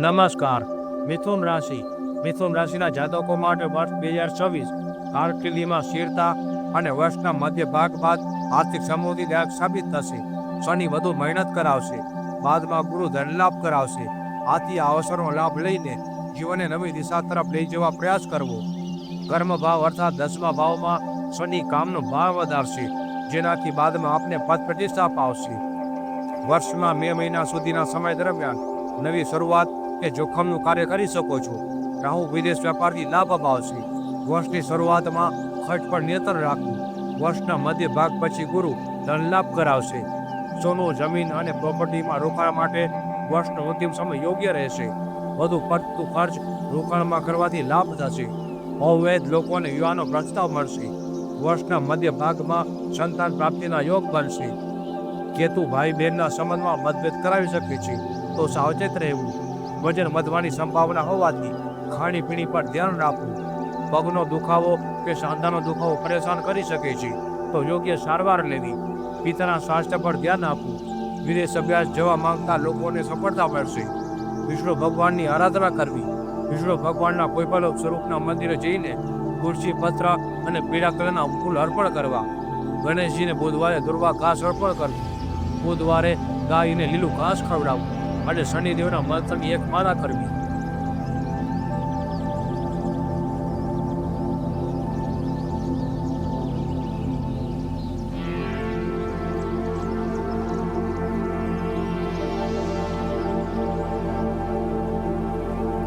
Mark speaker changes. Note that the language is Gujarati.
Speaker 1: નમસ્કાર. મિથુન રાશિ. મિથુન રાશિના જાતકો માટે વર્ષ 2024 કારકિર્દીમાં સ્થિરતા અને વર્ષના મધ્ય ભાગ બાદ આર્થિક સમૃદ્ધિદાયક સાબિત થશે. શનિ વધુ મહેનત કરાવશે, બાદમાં ગુરુ ધનલાભ કરાવશે. આથી આ અવસરનો લાભ લઈને જીવનને નવી દિશા તરફ લઈ જવા પ્રયાસ કરવો. કર્મ ભાવ અર્થાત 10મા ભાવમાં શનિ કામનો ભાવ વધારશે, જેનાથી બાદમાં આપને પદ પ્રતિષ્ઠા પાવશે. વર્ષમાં મે મહિના સુધીના સમય દરમિયાન નવી શરૂઆત કે જોખમનું કાર્ય કરી શકો છો. રાહુ વિદેશ વેપારથી લાભ અપાવશે. વર્ષની શરૂઆતમાં ખર્ચ પર નિયંત્રણ રાખવું. વર્ષના મધ્ય ભાગ પછી ગુરુ ધનલાભ કરાવશે. સોનું, જમીન અને પ્રોપર્ટીમાં રોકાણ માટે વર્ષનો અંતિમ સમય યોગ્ય રહેશે. વધુ પડતું ખર્ચ રોકાણમાં કરવાથી લાભ થશે. અવૈધ લોકોને યુવાનો પ્રસ્તાવ મળશે. વર્ષના મધ્ય ભાગમાં સંતાન પ્રાપ્તિના યોગ બનશે. કેતુ ભાઈ બહેનના સંબંધમાં મતભેદ કરાવી શકે છે, તો સાવચેત રહેવું. વજન વધવાની સંભાવના હોવાથી ખાણીપીણી પર ધ્યાન રાખવું. પગનો દુખાવો કે સાંધાનો દુખાવો પરેશાન કરી શકે છે, તો યોગ્ય સારવાર લેવી. પિતાના સ્વાસ્થ્ય પર ધ્યાન આપવું. વિદેશ અભ્યાસ જવા માંગતા લોકોને સફળતા મળશે. વિષ્ણુ ભગવાનની આરાધના કરવી. વિષ્ણુ ભગવાનના કોઈ પણ સ્વરૂપના મંદિરે જઈને તુલસી પત્ર અને પીળા કલરના ફૂલ અર્પણ કરવા. ગણેશજીને બુધવારે દુર્વા ઘાસ અર્પણ કરવું. બુધવારે ગાયને લીલું ઘાસ ખવડાવવું અને શનિદેવના મંત્રની એક માળા કરવી.